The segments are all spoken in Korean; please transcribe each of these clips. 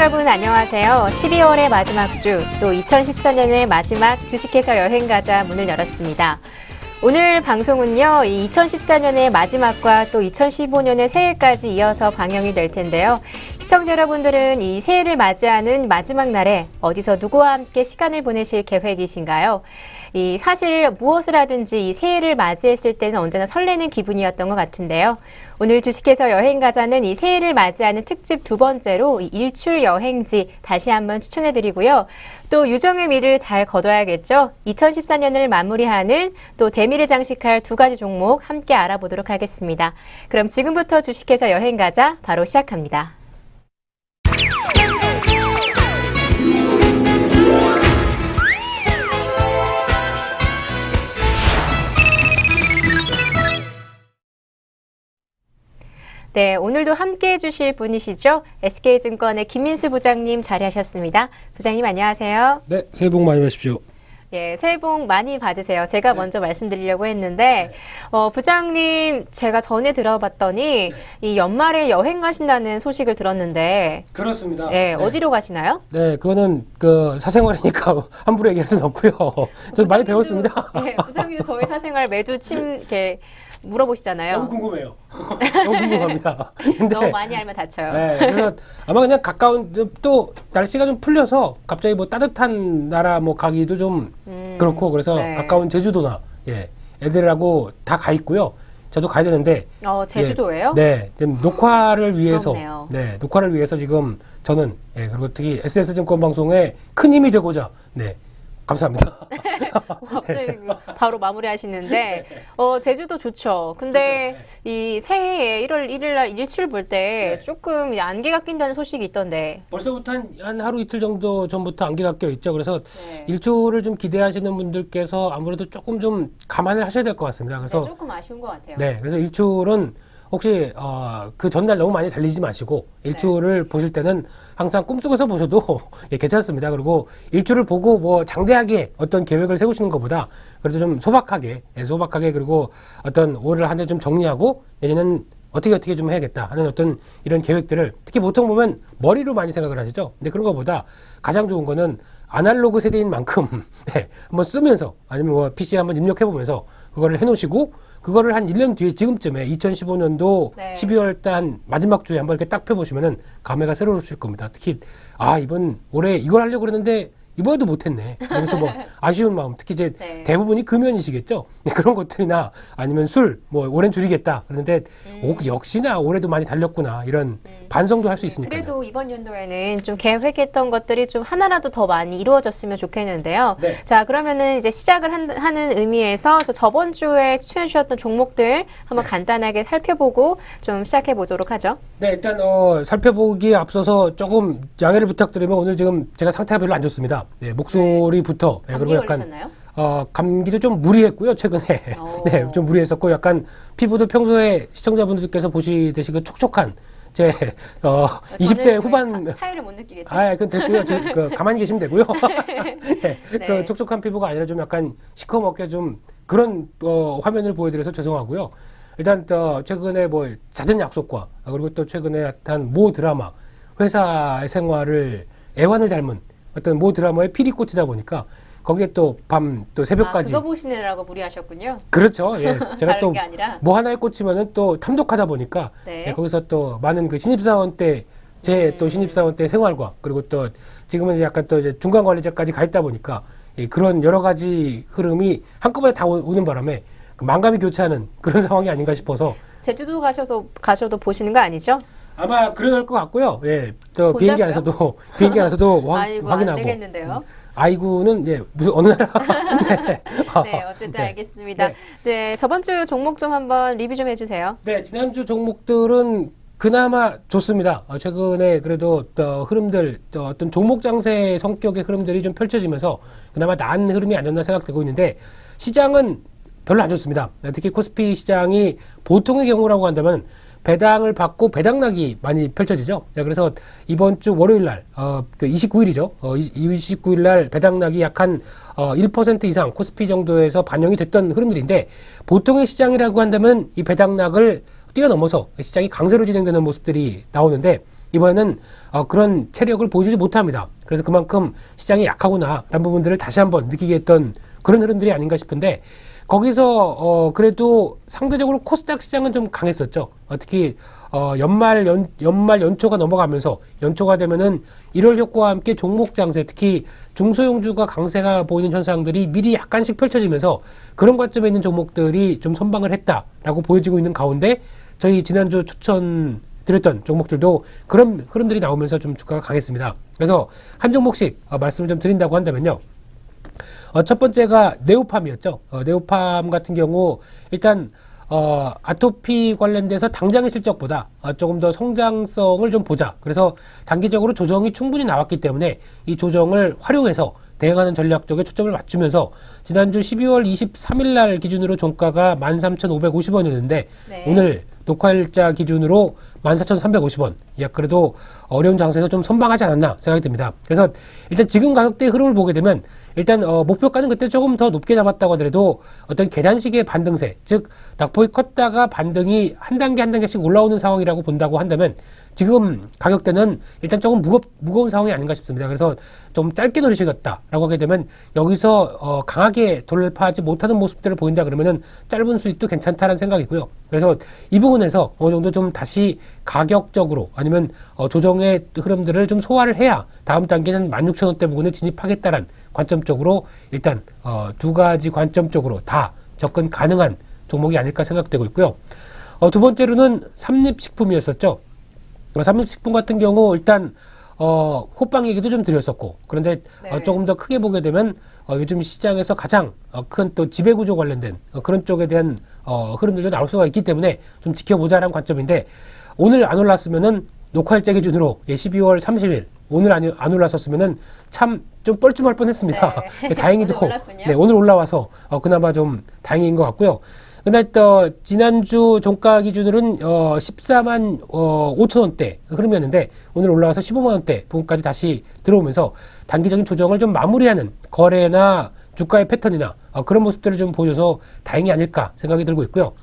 여러분 안녕하세요. 12월의 마지막 주, 또 2014년의 마지막 주식회사 여행가자 문을 열었습니다. 오늘 방송은요, 이 2014년의 마지막과 또 2015년의 새해까지 이어서 방영이 될 텐데요. 시청자 여러분들은 이 새해를 맞이하는 마지막 날에 어디서 누구와 함께 시간을 보내실 계획이신가요? 사실 무엇을 하든지 이 새해를 맞이했을 때는 언제나 설레는 기분이었던 것 같은데요. 오늘 주식회사 여행가자는 이 새해를 맞이하는 특집 두 번째로 이 일출 여행지 다시 한번 추천해드리고요. 또 유정의 미를 잘 거둬야겠죠. 2014년을 마무리하는 또 대미를 장식할 두 가지 종목 함께 알아보도록 하겠습니다. 그럼 지금부터 주식회사 여행가자 바로 시작합니다. 네, 오늘도 함께해 주실 분이시죠. SK증권의 김민수 부장님 자리하셨습니다. 부장님 안녕하세요. 네, 새해 복 많이 받으십시오. 예, 새해 복 많이 받으세요. 제가 먼저 말씀드리려고 했는데, 부장님 제가 전에 들어봤더니 이 연말에 여행 가신다는 소식을 들었는데, 그렇습니다. 예, 어디로 가시나요? 네, 그거는 사생활이니까 함부로 얘기할 수는 없고요. 저 많이 배웠습니다. 예, 부장님도 저희 사생활 매주 이렇게 물어보시잖아요. 너무 궁금해요. 너무 궁금합니다. 근데, 너무 많이 알면 다쳐요. 네, 그래서 아마 그냥 가까운 또 날씨가 좀 풀려서 갑자기 뭐 따뜻한 나라 뭐 가기도 좀 그렇고 그래서 네. 가까운 제주도나 애들하고 다 가 있고요. 저도 가야 되는데. 제주도예요? 네, 지금 녹화를 위해서. 부럽네요. 네, 녹화를 위해서 지금 저는 그리고 특히 SS증권 방송에 큰 힘이 되고자. 네. 감사합니다. 갑자기 바로 마무리하시는데 제주도 좋죠. 근데 그렇죠. 이 새해에 1월 1일 날 일출 볼 때 조금 안개가 낀다는 소식이 있던데. 벌써부터 한 하루 이틀 정도 전부터 안개가 껴 있죠. 그래서 네. 일출을 좀 기대하시는 분들께서 아무래도 조금 좀 감안을 하셔야 될 것 같습니다. 그래서 조금 아쉬운 것 같아요. 네, 그래서 일출은 혹시 그 전날 너무 많이 달리지 마시고 일출을 보실 때는 항상 꿈속에서 보셔도 괜찮습니다. 그리고 일출을 보고 뭐 장대하게 어떤 계획을 세우시는 것보다 그래도 좀 소박하게 그리고 어떤 올해 한 해 좀 정리하고 내년은 어떻게 좀 해야겠다 하는 어떤 이런 계획들을 특히 보통 보면 머리로 많이 생각을 하시죠. 근데 그런 것보다 가장 좋은 거는 아날로그 세대인 만큼 한번 쓰면서 아니면 뭐 PC 한번 입력해 보면서 그거를 해놓으시고 그거를 한 1년 뒤에 지금쯤에 2015년도 12월 달 마지막 주에 한번 이렇게 딱 펴보시면은 감회가 새로우실 겁니다. 특히 이번 올해 이걸 하려고 그랬는데 이번에도 못했네. 그래서 뭐 아쉬운 마음, 특히 이제 대부분이 금연이시겠죠. 그런 것들이나 아니면 술, 뭐 올해는 줄이겠다. 그런데 역시나 올해도 많이 달렸구나. 이런 반성도 할 수 있으니까. 그래도 이번 연도에는 좀 계획했던 것들이 좀 하나라도 더 많이 이루어졌으면 좋겠는데요. 네. 자, 그러면은 이제 시작을 하는 의미에서 저번 주에 추천해 주셨던 종목들 한번 간단하게 살펴보고 좀 시작해 보도록 하죠. 네, 일단 살펴보기에 앞서서 조금 양해를 부탁드리면 오늘 지금 제가 상태가 별로 안 좋습니다. 네, 목소리부터 감기 걸리셨나요? 감기도 좀 무리했고요, 최근에. 네, 좀 무리했었고 약간 피부도 평소에 시청자분들께서 보시듯이 그 촉촉한 제 20대 후반 차이를 못 느끼겠죠. 그건 됐고요. 가만히 계시면 되고요. 네, 네. 그 촉촉한 피부가 아니라 좀 약간 시커멓게 좀 그런 화면을 보여드려서 죄송하고요. 일단 최근에 뭐 잦은 약속과 그리고 또 최근에 한 모 드라마 회사의 생활을 애환을 닮은 어떤 모 드라마의 필이 꽂히다 보니까 거기에 또 밤 또 새벽까지 그거 보시느라고 무리하셨군요. 그렇죠. 예. 제가 또 게 아니라. 뭐 하나에 꽂히면은 또 탐독하다 보니까 거기서 또 많은 그 신입사원 때 제 또 신입사원 때 생활과 그리고 또 지금은 이제 약간 또 이제 중간 관리자까지 가 있다 보니까 그런 여러 가지 흐름이 한꺼번에 다 오는 바람에 만감이 교차하는 그런 상황이 아닌가 싶어서 제주도 가셔도 보시는 거 아니죠? 아마 그럴 것 같고요. 예, 저 비행기 안에서도 아이고, 확인하고. 안 되겠는데요. 아이고는 무슨 어느 나라? 네, 어쨌든 네. 알겠습니다. 네, 저번 주 종목 좀 한번 리뷰 좀 해주세요. 네, 지난주 종목들은 그나마 좋습니다. 최근에 그래도 흐름들, 어떤 종목 장세 성격의 흐름들이 좀 펼쳐지면서 그나마 나은 흐름이 아니었나 생각되고 있는데 시장은 별로 안 좋습니다. 특히 코스피 시장이 보통의 경우라고 한다면 배당을 받고 배당락이 많이 펼쳐지죠. 그래서 이번 주 월요일 날, 29일이죠. 29일 날 배당락이 약 한 1% 이상 코스피 정도에서 반영이 됐던 흐름들인데 보통의 시장이라고 한다면 이 배당락을 뛰어넘어서 시장이 강세로 진행되는 모습들이 나오는데 이번에는 그런 체력을 보여주지 못합니다. 그래서 그만큼 시장이 약하구나라는 부분들을 다시 한번 느끼게 했던 그런 흐름들이 아닌가 싶은데 거기서 그래도 상대적으로 코스닥 시장은 좀 강했었죠. 특히 연말 연초가 넘어가면서 연초가 되면은 1월 효과와 함께 종목 장세, 특히 중소형주가 강세가 보이는 현상들이 미리 약간씩 펼쳐지면서 그런 관점에 있는 종목들이 좀 선방을 했다라고 보여지고 있는 가운데 저희 지난주 추천 드렸던 종목들도 그런 흐름들이 나오면서 좀 주가가 강했습니다. 그래서 한 종목씩 말씀을 좀 드린다고 한다면요. 첫 번째가 네오팜이었죠. 네오팜 같은 경우 일단 아토피 관련돼서 당장의 실적보다 조금 더 성장성을 좀 보자. 그래서 단기적으로 조정이 충분히 나왔기 때문에 이 조정을 활용해서 대응하는 전략 쪽에 초점을 맞추면서 지난주 12월 23일 날 기준으로 종가가 13,550원이었는데 네. 오늘 녹화일자 기준으로 14,350원. 야, 그래도 어려운 장세에서 좀 선방하지 않았나 생각이 듭니다. 그래서 일단 지금 가격대 흐름을 보게 되면 일단 목표가는 그때 조금 더 높게 잡았다고 하더라도 어떤 계단식의 반등세, 즉 낙폭이 컸다가 반등이 한 단계 한 단계씩 올라오는 상황이라고 본다고 한다면 지금 가격대는 일단 조금 무거운 상황이 아닌가 싶습니다. 그래서 좀 짧게 노리시겠다라고 하게 되면 여기서 강하게 돌파하지 못하는 모습들을 보인다 그러면은 짧은 수익도 괜찮다라는 생각이고요. 그래서 이 부분에서 어느 정도 좀 다시 가격적으로 아니면 조정의 흐름들을 좀 소화를 해야 다음 단계는 16,000원대 부근에 진입하겠다라는 관점적으로 일단 두 가지 관점적으로 다 접근 가능한 종목이 아닐까 생각되고 있고요. 두 번째로는 삼립식품이었었죠. 삼립식품 같은 경우 일단 호빵 얘기도 좀 드렸었고 그런데 네. 조금 더 크게 보게 되면 요즘 시장에서 가장 큰 또 지배구조 관련된 그런 쪽에 대한 흐름들도 나올 수가 있기 때문에 좀 지켜보자라는 관점인데 오늘 안 올랐으면은 녹화일자 기준으로 12월 30일 오늘 안 올랐었으면은 참 좀 뻘쭘할 뻔했습니다. 네. 다행히도 오늘 올랐군요. 네, 오늘 올라와서 그나마 좀 다행인 것 같고요. 근데 또 지난주 종가 기준으로는 14만 5천 원대 흐름이었는데 오늘 올라와서 15만 원대 부분까지 다시 들어오면서 단기적인 조정을 좀 마무리하는 거래나 주가의 패턴이나 그런 모습들을 좀 보여줘서 다행이 아닐까 생각이 들고 있고요.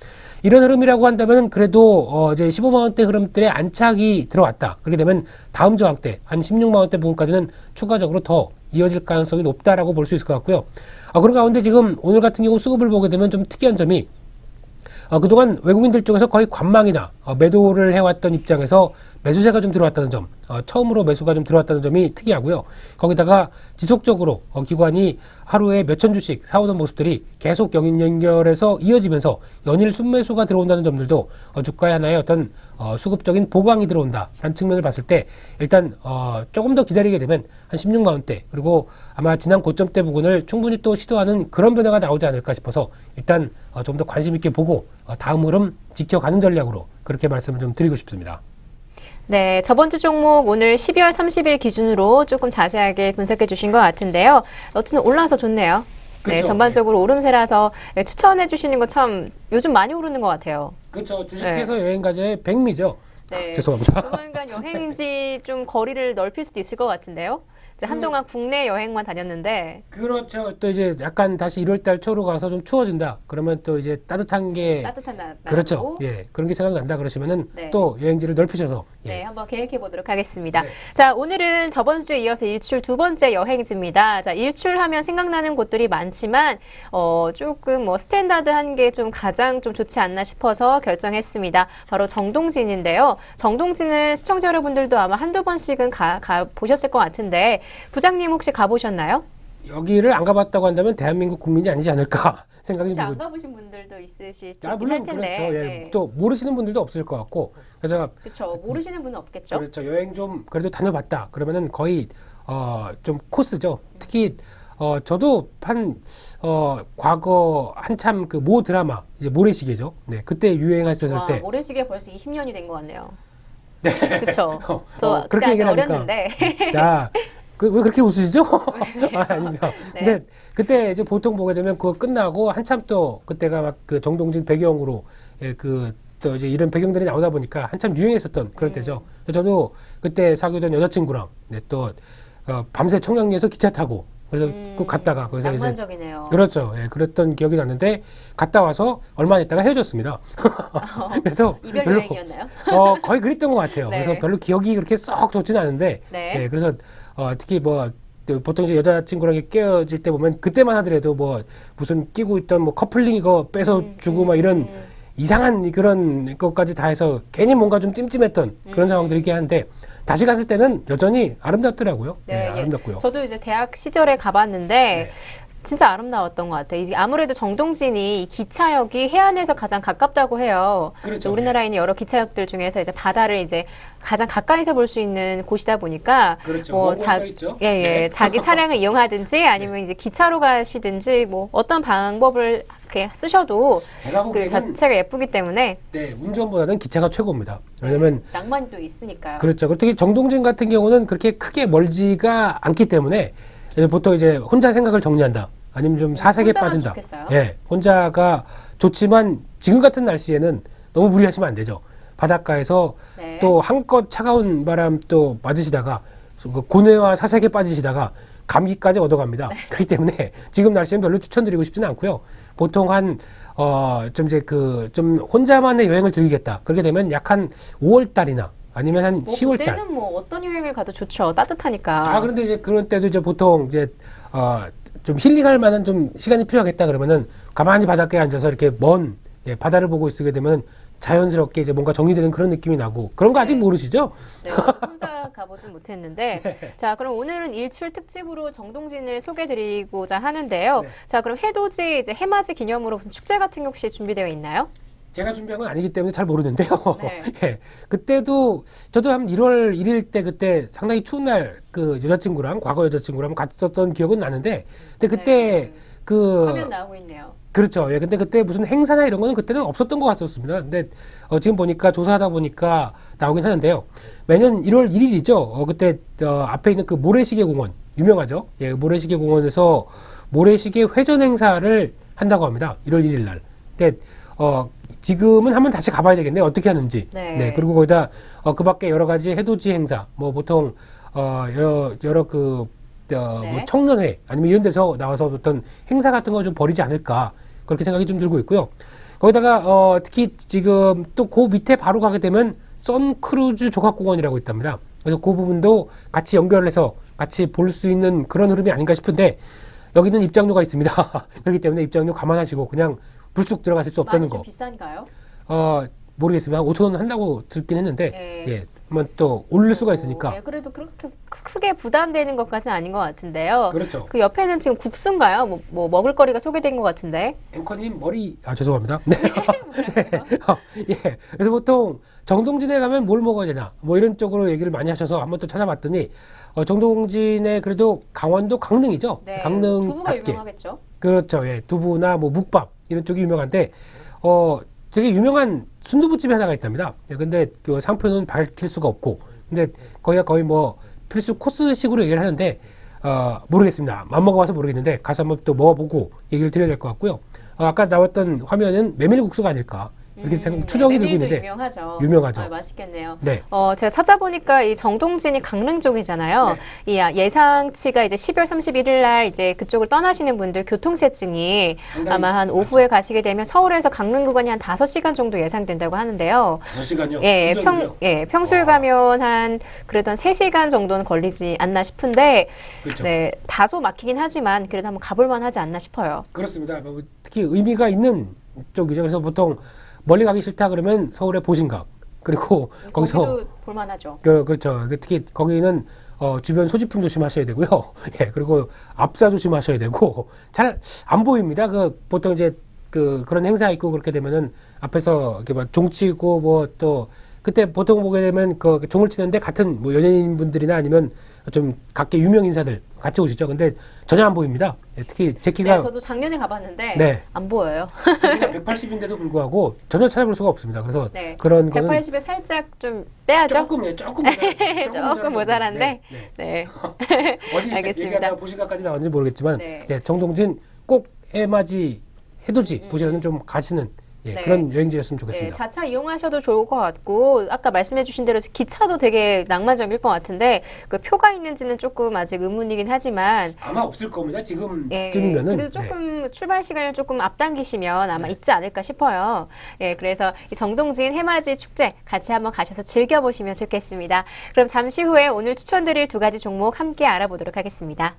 이런 흐름이라고 한다면 그래도 이제 15만 원대 흐름들의 안착이 들어왔다. 그렇게 되면 다음 저항 때 한 16만 원대 부분까지는 추가적으로 더 이어질 가능성이 높다라고 볼 수 있을 것 같고요. 그런 가운데 지금 오늘 같은 경우 수급을 보게 되면 좀 특이한 점이 그동안 외국인들 쪽에서 거의 관망이나 매도를 해왔던 입장에서 매수세가 좀 들어왔다는 점, 처음으로 매수가 좀 들어왔다는 점이 특이하고요. 거기다가 지속적으로 기관이 하루에 몇천 주씩 사오던 모습들이 계속 연결해서 이어지면서 연일 순매수가 들어온다는 점들도 주가의 하나의 어떤 수급적인 보강이 들어온다라는 측면을 봤을 때 일단 조금 더 기다리게 되면 한 16만 원대 그리고 아마 지난 고점대 부분을 충분히 또 시도하는 그런 변화가 나오지 않을까 싶어서 일단 좀 더 관심 있게 보고 다음 흐름 지켜가는 전략으로 그렇게 말씀을 좀 드리고 싶습니다. 네, 저번 주 종목 오늘 12월 30일 기준으로 조금 자세하게 분석해 주신 것 같은데요. 어쨌든 올라와서 좋네요. 네, 그렇죠. 전반적으로 오름세라서 추천해 주시는 거 참 요즘 많이 오르는 것 같아요. 그렇죠. 주식회사 여행가제의 백미죠. 네. 죄송합니다. 조만간 여행지 좀 거리를 넓힐 수도 있을 것 같은데요. 이제 한동안 국내 여행만 다녔는데. 그렇죠. 또 이제 약간 다시 1월달 초로 가서 좀 추워진다. 그러면 또 이제 따뜻한 게 따뜻한 나라로. 그렇죠. 예, 그런 게 생각난다 그러시면은 네. 또 여행지를 넓히셔서 예. 네, 한번 계획해 보도록 하겠습니다. 네. 자, 오늘은 저번 주에 이어서 일출 두 번째 여행지입니다. 자, 일출하면 생각나는 곳들이 많지만 조금 뭐 스탠다드한 게 좀 가장 좀 좋지 않나 싶어서 결정했습니다. 바로 정동진인데요. 정동진은 시청자 여러분들도 아마 한두 번씩은 가 보셨을 것 같은데 부장님 혹시 가보셨나요? 여기를 안 가봤다고 한다면 대한민국 국민이 아니지 않을까 생각이 혹시 안 들고. 가보신 분들도 있으실 물론 텐데. 그렇죠. 예. 네. 또 모르시는 분들도 없을 것 같고. 그래서 그렇죠. 모르시는 분은 없겠죠. 그렇죠. 여행 좀 그래도 다녀봤다. 그러면은 거의 좀 코스죠. 특히 저도 과거 한참 그 모 드라마 이제 모래시계죠. 네, 그때 유행했었을 와, 때. 모래시계 벌써 20년이 된 것 같네요. 네. 그렇죠. 저 그때 그렇게 아직 얘기를 하니까. 어렸는데. 야, 왜 그렇게 웃으시죠? 아닙니다. 네. 근데 그때 이제 보통 보게 되면 그거 끝나고 한참 또 그때가 막 그 정동진 배경으로 또 이제 이런 배경들이 나오다 보니까 한참 유행했었던 그럴 때죠. 저도 그때 사귀던 여자친구랑 또 밤새 청량리에서 기차 타고 그래서 꼭 갔다가 거기서 이제 낭만적이네요. 그렇죠. 예, 그랬던 기억이 났는데 갔다 와서 얼마 안 있다가 헤어졌습니다. 그래서 이별 별로 여행이었나요? 거의 그랬던 것 같아요. 네. 그래서 별로 기억이 그렇게 썩 좋지는 않은데 네. 예, 그래서 특히 뭐 보통 이제 여자친구랑 깨어질 때 보면 그때만 하더라도 뭐 무슨 끼고 있던 뭐 커플링 이거 뺏어 주고 막 이런 이상한 그런 것까지 다 해서 괜히 뭔가 좀 찜찜했던 그런 상황들이 있긴 한데 다시 갔을 때는 여전히 아름답더라고요. 네, 예, 예. 아름답고요. 저도 이제 대학 시절에 가봤는데 네. 진짜 아름다웠던 것 같아요. 이제 아무래도 정동진이 이 기차역이 해안에서 가장 가깝다고 해요. 그렇죠. 우리나라에 있는 여러 기차역들 중에서 이제 바다를 이제 가장 가까이서 볼 수 있는 곳이다 보니까 그렇죠. 뭐 원고 써 있죠. 예, 예. 자기 차량을 이용하든지 아니면 이제 기차로 가시든지 뭐 어떤 방법을 이렇게 쓰셔도 제가 그 보기에는 자체가 예쁘기 때문에 네, 운전보다는 기차가 최고입니다. 왜냐면 낭만이 또 있으니까요. 그렇죠. 특히 정동진 같은 경우는 그렇게 크게 멀지가 않기 때문에 보통 이제 혼자 생각을 정리한다. 아니면 좀 사색에 혼자만 빠진다. 좋겠어요? 예, 혼자가 좋지만 지금 같은 날씨에는 너무 무리하시면 안 되죠. 바닷가에서 네. 또 한껏 차가운 바람 또 맞으시다가 그 고뇌와 사색에 빠지시다가 감기까지 얻어갑니다. 그렇기 때문에 지금 날씨는 별로 추천드리고 싶지는 않고요. 보통 좀 이제 좀 혼자만의 여행을 즐기겠다. 그렇게 되면 약 한 5월 달이나 아니면 한 뭐 10월 달. 그때는 뭐 어떤 여행을 가도 좋죠. 따뜻하니까. 그런데 이제 그런 때도 이제 보통 이제 좀 힐링할 만한 좀 시간이 필요하겠다 그러면은 가만히 바닷가에 앉아서 이렇게 예, 바다를 보고 있게 되면 자연스럽게 이제 뭔가 정리되는 그런 느낌이 나고 그런 거 아직 네. 모르시죠? 네, 혼자 가보진 못했는데 자 그럼 오늘은 일출 특집으로 정동진을 소개드리고자 하는데요. 네. 자 그럼 해돋이 이제 해맞이 기념으로 무슨 축제 같은 게 혹시 준비되어 있나요? 제가 준비한 건 아니기 때문에 잘 모르는데요. 네. 예, 그때도 저도 한 1월 1일 때 그때 상당히 추운 날 그 여자친구랑 과거 여자친구랑 갔었던 기억은 나는데 근데 그때 네. 화면 나오고 있네요. 그렇죠. 예, 근데 그때 무슨 행사나 이런 거는 그때는 없었던 것 같았습니다. 근데 지금 보니까 조사하다 보니까 나오긴 하는데요. 매년 1월 1일이죠. 그때 앞에 있는 그 모래시계 공원 유명하죠. 예, 모래시계 공원에서 모래시계 회전 행사를 한다고 합니다. 1월 1일 날. 근데 지금은 한번 다시 가봐야 되겠네요. 어떻게 하는지. 네. 그리고 거기다 그 밖에 여러 가지 해돋이 행사, 뭐 보통 여러 네. 뭐 청년회 아니면 이런 데서 나와서 어떤 행사 같은 거 좀 벌이지 않을까 그렇게 생각이 좀 들고 있고요. 거기다가 특히 지금 또 그 밑에 바로 가게 되면 선크루즈 조각공원이라고 있답니다. 그래서 그 부분도 같이 연결해서 같이 볼 수 있는 그런 흐름이 아닌가 싶은데 여기는 입장료가 있습니다. 그렇기 때문에 입장료 감안하시고 그냥 불쑥 들어가실 수 없다는 많이 좀 거. 비싼가요? 모르겠습니다. 한 5천 원 한다고 듣긴 했는데 네. 예, 한번 또 오를 수가 있으니까. 네, 그래도 그렇게 크게 부담되는 것까지는 아닌 것 같은데요. 그렇죠. 그 옆에는 지금 국수인가요? 뭐 먹을거리가 소개된 것 같은데. 앵커님 머리 죄송합니다. 네. 예. 그래서 보통 정동진에 가면 뭘 먹어야 되나 뭐 이런 쪽으로 얘기를 많이 하셔서 한번 또 찾아봤더니 정동진에 그래도 강원도 강릉이죠. 네. 강릉 두부가 답게 유명하겠죠. 그렇죠. 예. 두부나 뭐 묵밥 이런 쪽이 유명한데 되게 유명한 순두부집이 하나가 있답니다. 예, 근데 그 상표는 밝힐 수가 없고 근데 거기가 거의 뭐 필수 코스식으로 얘기를 하는데 모르겠습니다. 안 먹어봐서 모르겠는데 가서 한번 또 먹어보고 얘기를 드려야 될 것 같고요. 아까 나왔던 화면은 메밀국수가 아닐까 이렇게 추정이 들고 메밀도 있는데 유명하죠. 유명하죠. 맛있겠네요. 네. 제가 찾아보니까 이 정동진이 강릉 쪽이잖아요. 이 예상치가 이제 12월 31일 날 이제 그쪽을 떠나시는 분들 교통세증이 상당히 아마 한 오후에 가시게 되면 서울에서 강릉 구간이 한 5시간 정도 예상된다고 하는데요. 5시간요? 평소에 가면 그래도 한 3시간 정도는 걸리지 않나 싶은데, 그렇죠. 네, 다소 막히긴 하지만 그래도 한번 가볼만 하지 않나 싶어요. 그렇습니다. 특히 의미가 있는 쪽이죠. 그래서 보통 멀리 가기 싫다 그러면 서울의 보신각 그리고 거기서 거기도 볼만하죠. 그렇죠. 특히 거기는 주변 소지품 조심하셔야 되고요. 예, 그리고 앞사 조심하셔야 되고 잘 안 보입니다. 보통 이제 그런 행사 있고 그렇게 되면은 앞에서 이렇게 막 종치고 뭐 또 그때 보통 보게 되면 종을 치는데 같은 뭐 연예인분들이나 아니면 좀 각계 유명 인사들 같이 오시죠. 근데 전혀 안 보입니다. 예, 특히 제 키가 네, 저도 작년에 가봤는데 네. 안 보여요. 제 키가 180인데도 불구하고 전혀 찾아볼 수가 없습니다. 그래서 네. 그런 거는 180에 살짝 좀 빼야죠. 조금 모자란데. 네. 어디 알겠습니다. 얘기하다 보시가까지 나왔는지 모르겠지만 네. 정동진 꼭 해맞이 해돋이 보시면 좀 가시는 예, 네. 그런 여행지였으면 네, 좋겠습니다. 자차 이용하셔도 좋을 것 같고 아까 말씀해주신 대로 기차도 되게 낭만적일 것 같은데 그 표가 있는지는 조금 아직 의문이긴 하지만 아마 없을 겁니다. 예, 지금쯤이면은. 그래도 조금 출발 시간을 조금 앞당기시면 아마 있지 않을까 싶어요. 예, 그래서 이 정동진 해맞이 축제 같이 한번 가셔서 즐겨보시면 좋겠습니다. 그럼 잠시 후에 오늘 추천드릴 두 가지 종목 함께 알아보도록 하겠습니다.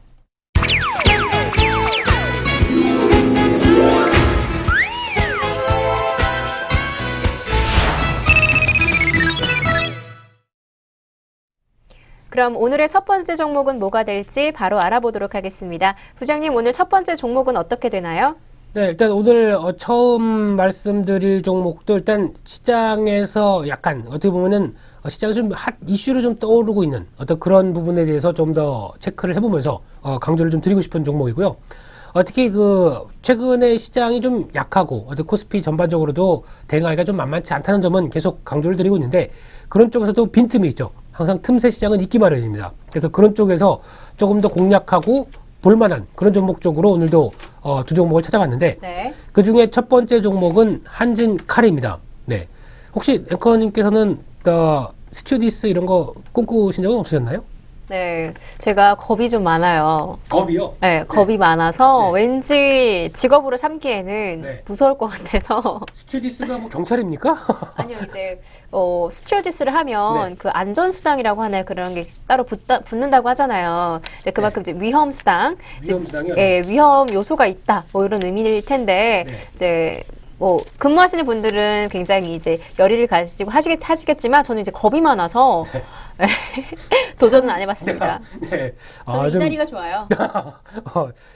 그럼 오늘의 첫 번째 종목은 뭐가 될지 바로 알아보도록 하겠습니다. 부장님, 오늘 첫 번째 종목은 어떻게 되나요? 네, 일단 오늘 처음 말씀드릴 종목도 일단 시장에서 약간 어떻게 보면은 시장에서 좀 핫 이슈로 좀 떠오르고 있는 어떤 그런 부분에 대해서 좀 더 체크를 해보면서 강조를 좀 드리고 싶은 종목이고요. 특히 그 최근에 시장이 좀 약하고 어떤 코스피 전반적으로도 대응하기가 좀 만만치 않다는 점은 계속 강조를 드리고 있는데 그런 쪽에서도 빈틈이 있죠. 항상 틈새 시장은 있기 마련입니다. 그래서 그런 쪽에서 조금 더 공략하고 볼만한 그런 종목 쪽으로 오늘도 두 종목을 찾아봤는데 네. 그 중에 첫 번째 종목은 한진칼입니다. 네. 혹시 앵커님께서는 스튜어디스 이런 거 꿈꾸신 적은 없으셨나요? 네, 제가 겁이 좀 많아요. 겁이요? 네, 겁이 많아서 네. 왠지 직업으로 삼기에는 네. 무서울 것 같아서. 스튜어디스가 뭐 경찰입니까? 아니요, 이제 스튜어디스를 하면 네. 그 안전수당이라고 하나요? 그런 게 따로 붙는다고 하잖아요. 근데 그만큼 이제 위험수당, 위험수당이요? 예, 위험 요소가 있다, 뭐 이런 의미일 텐데 네. 이제 뭐 근무하시는 분들은 굉장히 이제 열의를 가지고 하시겠지만 저는 이제 겁이 많아서 도전은 안 해봤습니다. 네. 저는 이 자리가 좋아요.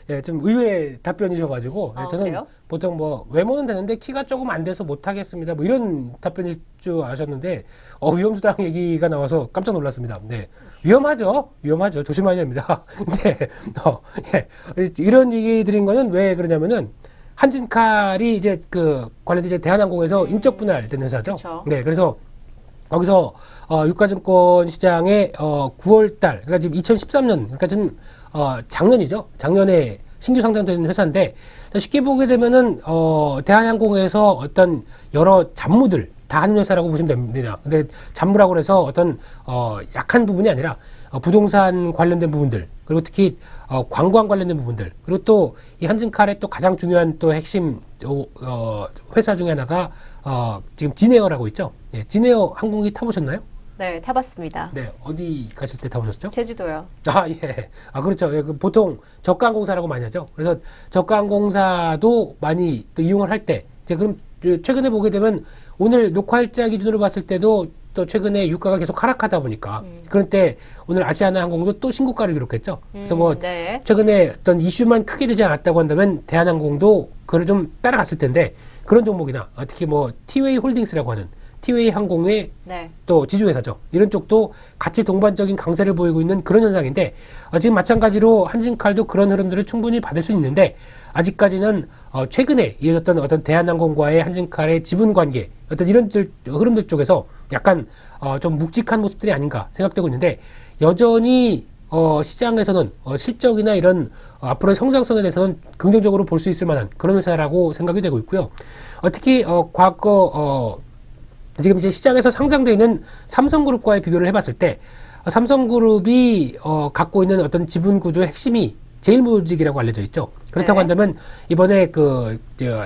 예, 좀 의외의 답변이셔가지고 저는 그래요? 보통 뭐 외모는 되는데 키가 조금 안 돼서 못 하겠습니다. 뭐 이런 답변일 줄 아셨는데 위험수당 얘기가 나와서 깜짝 놀랐습니다. 네, 위험하죠. 조심해야 됩니다. 네, 예, 이런 얘기 드린 거는 왜 그러냐면은. 한진칼이 이제 그 관련된 이제 대한항공에서 인적 분할된 회사죠. 그쵸. 네, 그래서 거기서 유가증권 시장에 9월달, 그러니까 지금 2013년, 그러니까 지금 작년이죠. 작년에 신규 상장된 회사인데 쉽게 보게 되면은 대한항공에서 어떤 여러 잡무들 다 하는 회사라고 보시면 됩니다. 근데 잡무라고 해서 어떤 약한 부분이 아니라 부동산 관련된 부분들 그리고 특히 관광 관련된 부분들 그리고 또 이 한진칼의 또 가장 중요한 또 핵심 회사 중에 하나가 지금 진에어라고 있죠. 예, 진에어 항공기 타보셨나요? 네, 타봤습니다. 네, 어디 가실 때 타보셨죠? 제주도요. 예. 그렇죠. 예, 보통 저가항공사라고 많이 하죠. 그래서 저가항공사도 많이 또 이용을 할 때, 이제 그럼 최근에 보게 되면 오늘 녹화일자 기준으로 봤을 때도 또 최근에 유가가 계속 하락하다 보니까 그럴 때 오늘 아시아나 항공도 또 신고가를 기록했죠. 그래서 뭐 네. 최근에 어떤 이슈만 크게 되지 않았다고 한다면 대한항공도 그걸 좀 따라갔을 텐데 그런 종목이나 특히 뭐 티웨이 홀딩스라고 하는 티웨이 항공의 네. 또 지주회사죠. 이런 쪽도 같이 동반적인 강세를 보이고 있는 그런 현상인데 지금 마찬가지로 한진칼도 그런 흐름들을 충분히 받을 수 있는데 아직까지는 최근에 이어졌던 어떤 대한항공과의 한진칼의 지분관계 어떤 이런 흐름들 쪽에서 약간 좀 묵직한 모습들이 아닌가 생각되고 있는데 여전히 시장에서는 실적이나 이런 앞으로의 성장성에 대해서는 긍정적으로 볼 수 있을 만한 그런 회사라고 생각이 되고 있고요. 특히 과거 지금 이제 시장에서 상장되어 있는 삼성그룹과의 비교를 해봤을 때 삼성그룹이 갖고 있는 어떤 지분 구조의 핵심이 제일모직이라고 알려져 있죠. 그렇다고 네. 한다면 이번에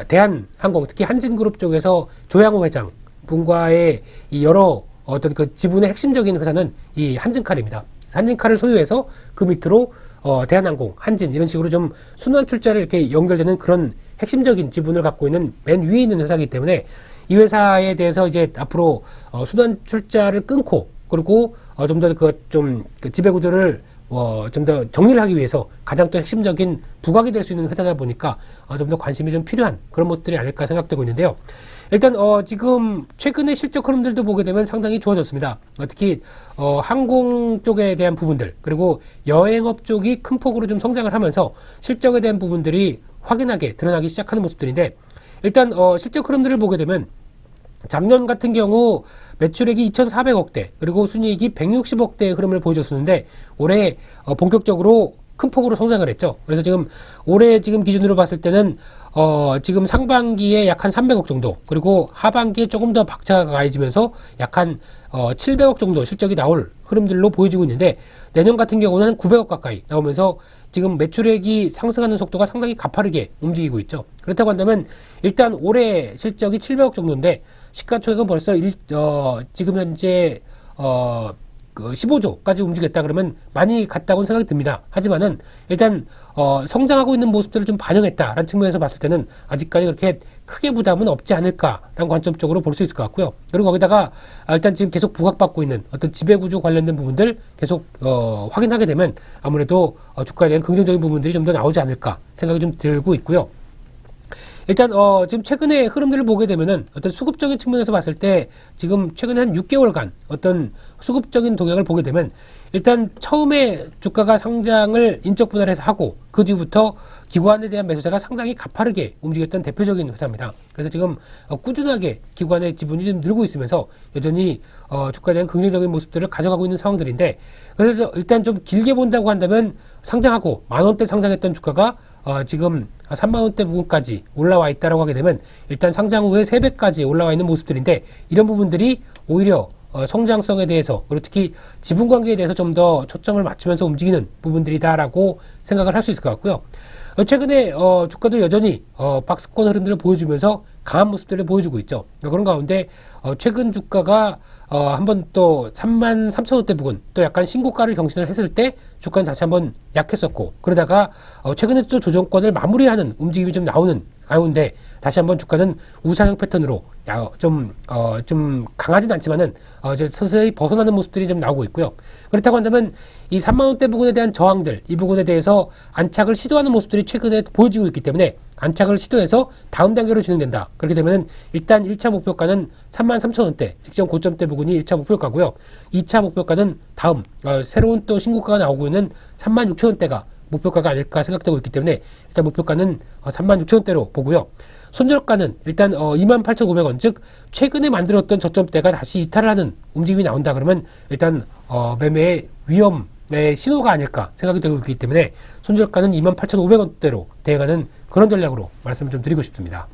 대한항공 특히 한진그룹 쪽에서 조양호 회장 분과의 이 여러 어떤 그 지분의 핵심적인 회사는 이 한진칼입니다. 한진칼을 소유해서 그 밑으로 대한항공, 한진 이런 식으로 좀 순환 출자를 이렇게 연결되는 그런 핵심적인 지분을 갖고 있는 맨 위에 있는 회사이기 때문에 이 회사에 대해서 이제 앞으로 순환 출자를 끊고 그리고 좀 더 그 지배 구조를 좀 더 정리를 하기 위해서 가장 또 핵심적인 부각이 될 수 있는 회사다 보니까 좀 더 관심이 좀 필요한 그런 것들이 아닐까 생각되고 있는데요. 일단 지금 최근의 실적 흐름들도 보게 되면 상당히 좋아졌습니다. 특히 항공 쪽에 대한 부분들 그리고 여행업 쪽이 큰 폭으로 좀 성장을 하면서 실적에 대한 부분들이 확연하게 드러나기 시작하는 모습들인데 일단 실적 흐름들을 보게 되면 작년 같은 경우 매출액이 2,400억대 그리고 순이익이 160억대의 흐름을 보여줬었는데 올해 본격적으로 큰 폭으로 성장을 했죠. 그래서 지금 올해 지금 기준으로 봤을 때는 지금 상반기에 약 한 300억 정도, 그리고 하반기에 조금 더 박차가 가해지면서 약 한 700억 정도 실적이 나올 흐름들로 보여지고 있는데, 내년 같은 경우는 900억 가까이 나오면서 지금 매출액이 상승하는 속도가 상당히 가파르게 움직이고 있죠. 그렇다고 한다면 일단 올해 실적이 700억 정도인데 시가총액은 벌써 지금 현재 그 15조까지 움직였다 그러면 많이 갔다고는 생각이 듭니다. 하지만은 일단 성장하고 있는 모습들을 좀 반영했다라는 측면에서 봤을 때는 아직까지 그렇게 크게 부담은 없지 않을까라는 관점적으로 볼 수 있을 것 같고요. 그리고 거기다가 일단 지금 계속 부각받고 있는 어떤 지배구조 관련된 부분들 계속 확인하게 되면 아무래도 주가에 대한 긍정적인 부분들이 좀 더 나오지 않을까 생각이 좀 들고 있고요. 일단 지금 최근에 흐름들을 보게 되면은 어떤 수급적인 측면에서 봤을 때 지금 최근에 한 6개월간 어떤 수급적인 동향을 보게 되면 일단 처음에 주가가 상장을 인적 분할해서 하고 그 뒤부터 기관에 대한 매수세가 상당히 가파르게 움직였던 대표적인 회사입니다. 그래서 지금 꾸준하게 기관의 지분이 좀 늘고 있으면서 여전히 주가에 대한 긍정적인 모습들을 가져가고 있는 상황들인데, 그래서 일단 좀 길게 본다고 한다면 상장하고 10,000원대 상장했던 주가가 지금 30,000원대 부분까지 올라와 있다라고 하게 되면 일단 상장 후에 3배까지 올라와 있는 모습들인데, 이런 부분들이 오히려 성장성에 대해서, 그리고 특히 지분 관계에 대해서 좀 더 초점을 맞추면서 움직이는 부분들이다라고 생각을 할 수 있을 것 같고요. 최근에 주가도 여전히 박스권 흐름들을 보여주면서 강한 모습들을 보여주고 있죠. 그런 가운데 최근 주가가 한번 또 33,000원대 부근 또 약간 신고가를 경신을 했을 때 주가는 다시 한번 약했었고, 그러다가 최근에 또 조정권을 마무리하는 움직임이 좀 나오는 가운데 다시 한번 주가는 우상향 패턴으로 좀 강하진 않지만은 이제 서서히 벗어나는 모습들이 좀 나오고 있고요. 그렇다고 한다면 이 30,000원대 부분에 대한 저항들, 이 부분에 대해서 안착을 시도하는 모습들이 최근에 보여지고 있기 때문에 안착을 시도해서 다음 단계로 진행된다. 그렇게 되면은 일단 1차 목표가는 33,000원대 직전 고점대 부분이 1차 목표가고요. 2차 목표가는 다음 새로운 또 신고가가 나오고 있는 36,000원대가 목표가가 아닐까 생각되고 있기 때문에 일단 목표가는 36,000원대로 보고요. 손절가는 일단 28,500원, 즉 최근에 만들었던 저점대가 다시 이탈을 하는 움직임이 나온다 그러면 일단 매매의 위험의 신호가 아닐까 생각이 되고 있기 때문에 손절가는 28,500원대로 대응하는 그런 전략으로 말씀을 좀 드리고 싶습니다.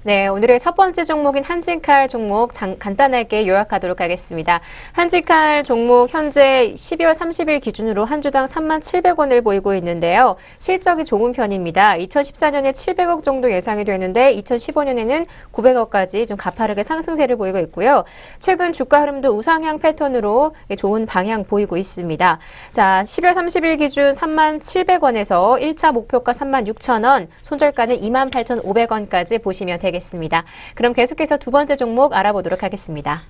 네, 오늘의 첫 번째 종목인 한진칼 종목 간단하게 요약하도록 하겠습니다. 한진칼 종목 현재 12월 30일 기준으로 한 주당 37,000원을 보이고 있는데요. 실적이 좋은 편입니다. 2014년에 700억 정도 예상이 되는데 2015년에는 900억까지 좀 가파르게 상승세를 보이고 있고요. 최근 주가 흐름도 우상향 패턴으로 좋은 방향 보이고 있습니다. 자, 12월 30일 기준 37,000원에서 1차 목표가 36,000원, 손절가는 28,500원까지 보시면 되겠습니다. 그럼 계속해서 두 번째 종목 알아보도록 하겠습니다.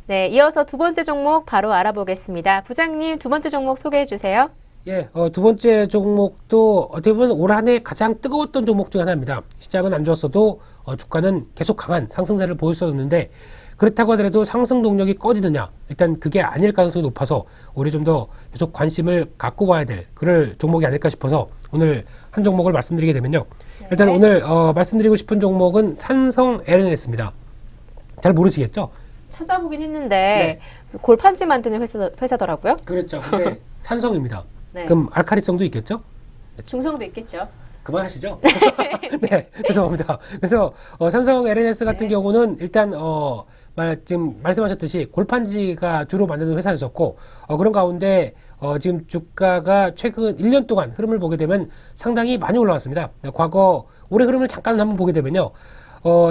네, 이어서 두 번째 종목 바로 알아보겠습니다. 부장님, 두 번째 종목 소개해 주세요. 예, 두 번째 종목도 어떻게 보면 올 한 해 가장 뜨거웠던 종목 중 하나입니다. 시장은 안 좋았어도 주가는 계속 강한 상승세를 보였었는데, 그렇다고 하더라도 상승 동력이 꺼지느냐, 일단 그게 아닐 가능성이 높아서 우리 좀 더 계속 관심을 갖고 봐야 될 그럴 종목이 아닐까 싶어서 오늘 한 종목을 말씀드리게 되면요. 일단 오늘 말씀드리고 싶은 종목은 산성 LNS입니다. 잘 모르시겠죠? 찾아보긴 했는데 골판지 만드는 회사더라고요. 그렇죠. 근데 산성입니다. 네. 그럼 알카리성도 있겠죠? 중성도 있겠죠. 그만하시죠. 네, 죄송합니다. 그래서 삼성 LNS 같은 경우는 일단 지금 말씀하셨듯이 골판지가 주로 만드는 회사였었고, 그런 가운데 지금 주가가 최근 1년 동안 흐름을 보게 되면 상당히 많이 올라왔습니다. 과거 올해 흐름을 잠깐 한번 보게 되면요.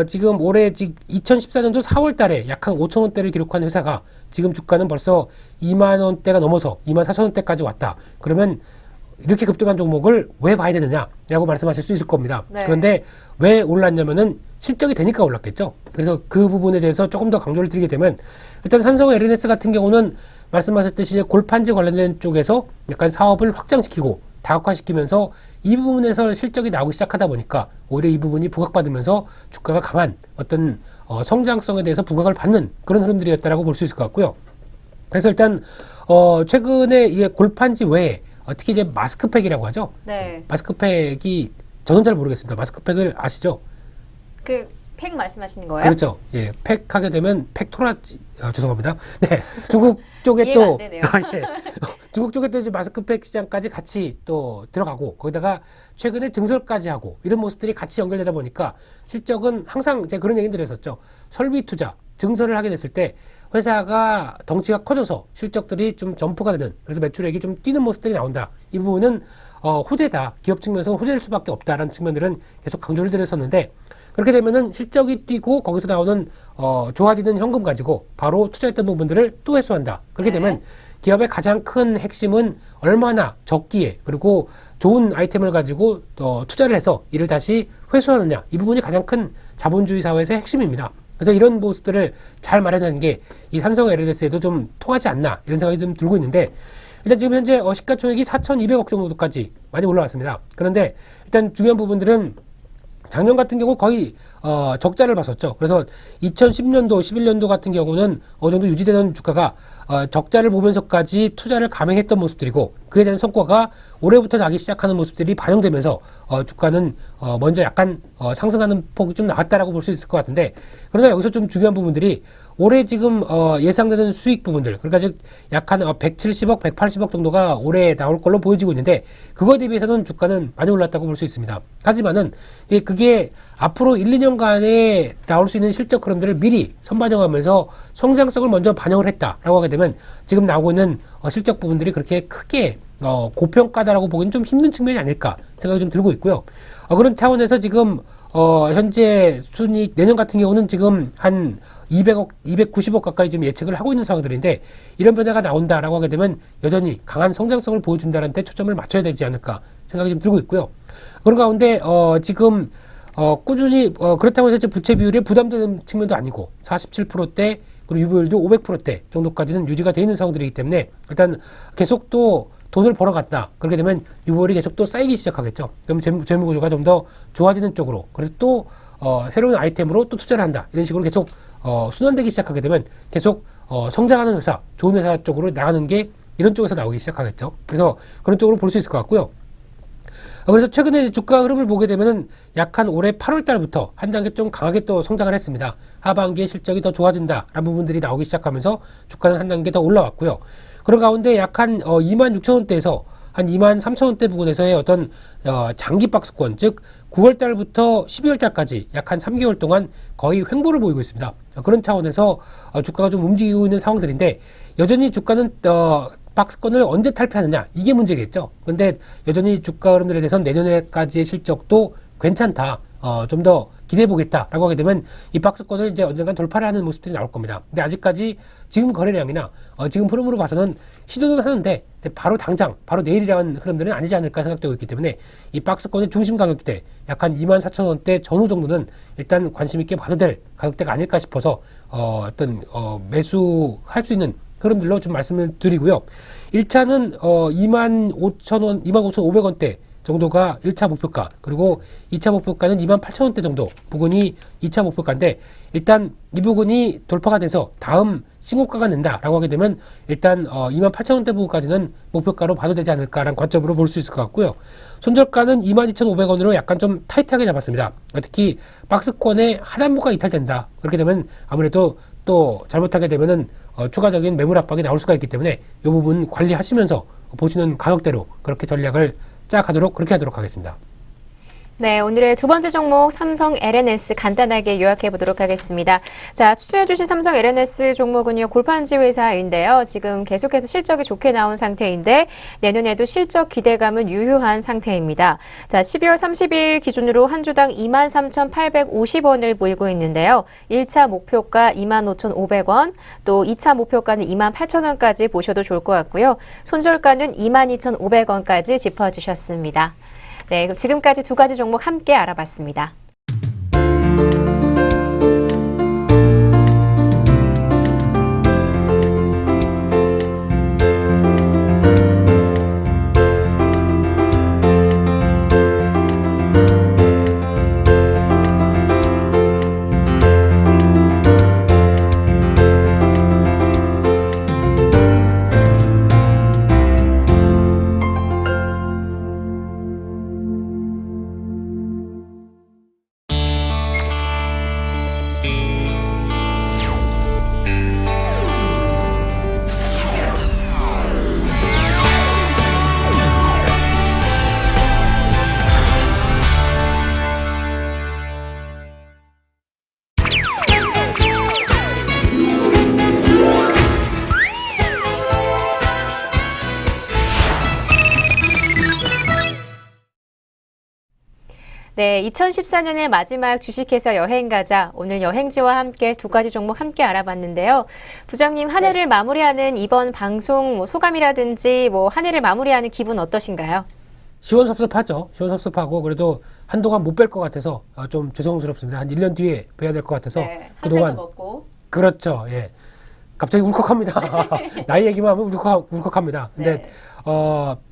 지금 올해 2014년도 4월 달에 약 한 5,000원대를 기록한 회사가 지금 주가는 벌써 2만 원대가 넘어서 2만 4,000원대까지 왔다. 그러면 이렇게 급등한 종목을 왜 봐야 되느냐라고 말씀하실 수 있을 겁니다. 네. 그런데 왜 올랐냐면은 실적이 되니까 올랐겠죠. 그래서 그 부분에 대해서 조금 더 강조를 드리게 되면, 일단 삼성 LNS 같은 경우는 말씀하셨듯이 골판지 관련된 쪽에서 약간 사업을 확장시키고 다각화시키면서 이 부분에서 실적이 나오기 시작하다 보니까 오히려 이 부분이 부각받으면서 주가가 강한 어떤 성장성에 대해서 부각을 받는 그런 흐름들이었다라고 볼 수 있을 것 같고요. 그래서 일단 최근에 이게 골판지 외에 특히 이제 마스크팩이라고 하죠. 네. 마스크팩이 저는 잘 모르겠습니다. 마스크팩을 아시죠? 그 팩 말씀하시는 거예요? 그렇죠. 예, 팩하게 되면 팩토라지, 죄송합니다. 네, 중국 쪽에 이해가 또 안 되네요. 예, 중국 쪽에 또 이제 마스크팩 시장까지 같이 또 들어가고 거기다가 최근에 증설까지 하고 이런 모습들이 같이 연결되다 보니까 실적은 항상 제가 그런 얘기 드렸었죠. 설비 투자, 증설을 하게 됐을 때 회사가 덩치가 커져서 실적들이 좀 점프가 되는, 그래서 매출액이 좀 뛰는 모습들이 나온다. 이 부분은 호재다. 기업 측면에서 호재일 수밖에 없다라는 측면들은 계속 강조를 드렸었는데, 그렇게 되면은 실적이 뛰고 거기서 나오는 좋아지는 현금 가지고 바로 투자했던 부분들을 또 회수한다. 그렇게 되면 기업의 가장 큰 핵심은 얼마나 적기에 그리고 좋은 아이템을 가지고 투자를 해서 이를 다시 회수하느냐. 이 부분이 가장 큰 자본주의 사회에서의 핵심입니다. 그래서 이런 모습들을 잘 마련하는 게 이 삼성 LNS에도 좀 통하지 않나 이런 생각이 좀 들고 있는데, 일단 지금 현재 시가총액이 4,200억 정도까지 많이 올라왔습니다. 그런데 일단 중요한 부분들은 작년 같은 경우 거의 적자를 봤었죠. 그래서 2010년도, 11년도 같은 경우는 어느 정도 유지되던 주가가 적자를 보면서까지 투자를 감행했던 모습들이고, 그에 대한 성과가 올해부터 나기 시작하는 모습들이 반영되면서 주가는 먼저 약간 상승하는 폭이 좀 나왔다라고 볼 수 있을 것 같은데, 그러나 여기서 좀 중요한 부분들이 올해 지금 예상되는 수익 부분들, 그러니까 즉 약 한 170억, 180억 정도가 올해 나올 걸로 보여지고 있는데, 그거에 대비해서는 주가는 많이 올랐다고 볼 수 있습니다. 하지만은 그게 앞으로 1, 2년간에 나올 수 있는 실적 흐름들을 미리 선반영하면서 성장성을 먼저 반영을 했다라고 하게 되면 지금 나오고 있는 실적 부분들이 그렇게 크게 고평가다라고 보기는 좀 힘든 측면이 아닐까 생각이 좀 들고 있고요. 그런 차원에서 지금 현재 순이익 내년 같은 경우는 지금 한 200억, 290억 가까이 지금 예측을 하고 있는 상황들인데, 이런 변화가 나온다라고 하게 되면 여전히 강한 성장성을 보여준다는 데 초점을 맞춰야 되지 않을까 생각이 좀 들고 있고요. 그런 가운데 지금 꾸준히 그렇다고 해서 부채 비율이 부담되는 측면도 아니고 47%대 그리고 유보율도 500%대 정도까지는 유지가 되어 있는 상황들이기 때문에 일단 계속 또 돈을 벌어갔다. 그렇게 되면 유보율이 계속 또 쌓이기 시작하겠죠. 그럼 재무구조가 좀 더 좋아지는 쪽으로, 그래서 또 새로운 아이템으로 또 투자를 한다. 이런 식으로 계속 순환되기 시작하게 되면 계속 성장하는 회사, 좋은 회사 쪽으로 나가는 게 이런 쪽에서 나오기 시작하겠죠. 그래서 그런 쪽으로 볼 수 있을 것 같고요. 그래서 최근에 주가 흐름을 보게 되면은 약한 올해 8월 달부터 한 단계 좀 강하게 또 성장을 했습니다. 하반기에 실적이 더 좋아진다라는 부분들이 나오기 시작하면서 주가는 한 단계 더 올라왔고요. 그런 가운데 약한 26,000원대에서 한 23,000원대 부근에서의 어떤 장기 박스권, 즉 9월 달부터 12월 달까지 약 한 3개월 동안 거의 횡보를 보이고 있습니다. 그런 차원에서 주가가 좀 움직이고 있는 상황들인데, 여전히 주가는 박스권을 언제 탈피하느냐, 이게 문제겠죠. 근데 여전히 주가 흐름들에 대해서는 내년에까지의 실적도 괜찮다, 좀 더 기대해보겠다라고 하게 되면 이 박스권을 이제 언젠간 돌파를 하는 모습들이 나올 겁니다. 근데 아직까지 지금 거래량이나 지금 흐름으로 봐서는 시도는 하는데 이제 바로 당장, 바로 내일이라는 흐름들은 아니지 않을까 생각되고 있기 때문에 이 박스권의 중심 가격대 약 한 24,000원대 전후 정도는 일단 관심 있게 봐도 될 가격대가 아닐까 싶어서 매수할 수 있는 흐름들로 좀 말씀을 드리고요. 1차는 25,000원, 25,500원대 정도가 1차 목표가, 그리고 2차 목표가는 28,000원대 정도 부근이 2차 목표가인데, 일단 이 부근이 돌파가 돼서 다음 신고가가 된다라고 하게 되면 일단 28,000원대 부근까지는 목표가로 봐도 되지 않을까라는 관점으로 볼 수 있을 것 같고요. 손절가는 22,500원으로 약간 좀 타이트하게 잡았습니다. 특히 박스권에 하단부가 이탈된다. 그렇게 되면 아무래도 또 잘못하게 되면은 추가적인 매물 압박이 나올 수가 있기 때문에 이 부분 관리하시면서 보시는 가격대로 그렇게 전략을 그렇게 하도록 하겠습니다. 네, 오늘의 두 번째 종목 삼성 LNS 간단하게 요약해 보도록 하겠습니다. 자, 추천해주신 삼성 LNS 종목은요, 골판지 회사인데요. 지금 계속해서 실적이 좋게 나온 상태인데 내년에도 실적 기대감은 유효한 상태입니다. 자, 12월 30일 기준으로 한 주당 23,850원을 보이고 있는데요. 1차 목표가 25,500원, 또 2차 목표가는 28,000원까지 보셔도 좋을 것 같고요. 손절가는 22,500원까지 짚어주셨습니다. 네, 그럼 지금까지 두 가지 종목 함께 알아봤습니다. 네, 2014년의 마지막 주식회사 여행 가자. 오늘 여행지와 함께 두 가지 종목 함께 알아봤는데요. 부장님, 한 해를 마무리하는 이번 방송 소감이라든지 한 해를 마무리하는 기분 어떠신가요? 시원섭섭하죠. 시원섭섭하고 그래도 한동안 못 뵐 것 같아서 좀 죄송스럽습니다. 한 1년 뒤에 뵈야 될 것 같아서 네, 그동안 먹고. 그렇죠. 예. 갑자기 울컥합니다. 나이 얘기만 하면 울컥합니다. 근데 네.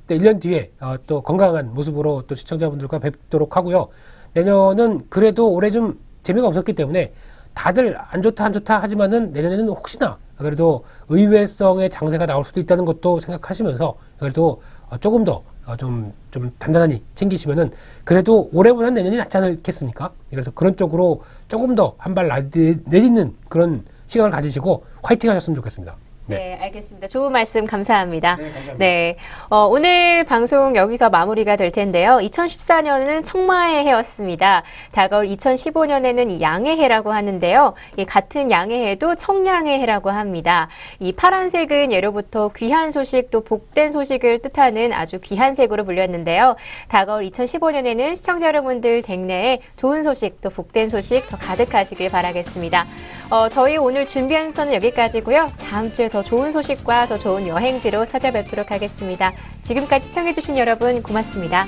1년 뒤에 또 건강한 모습으로 또 시청자분들과 뵙도록 하고요. 내년은 그래도 올해 좀 재미가 없었기 때문에 다들 안 좋다 하지만은 내년에는 혹시나 그래도 의외성의 장세가 나올 수도 있다는 것도 생각하시면서 그래도 조금 더 좀 단단하니 챙기시면은 그래도 올해보다는 내년이 낫지 않겠습니까? 그래서 그런 쪽으로 조금 더 한 발 내딛는 그런 시간을 가지시고 화이팅 하셨으면 좋겠습니다. 네, 알겠습니다. 좋은 말씀 감사합니다. 네, 감사합니다. 네, 오늘 방송 여기서 마무리가 될 텐데요. 2014년은 청마의 해였습니다. 다가올 2015년에는 양의 해라고 하는데요. 이 같은 양의 해도 청량의 해라고 합니다. 이 파란색은 예로부터 귀한 소식 또 복된 소식을 뜻하는 아주 귀한 색으로 불렸는데요. 다가올 2015년에는 시청자 여러분들 댁내에 좋은 소식 또 복된 소식 더 가득하시길 바라겠습니다. 저희 오늘 준비한 순서는 여기까지고요. 다음 주에 더 좋은 소식과 더 좋은 여행지로 찾아뵙도록 하겠습니다. 지금까지 시청해주신 여러분 고맙습니다.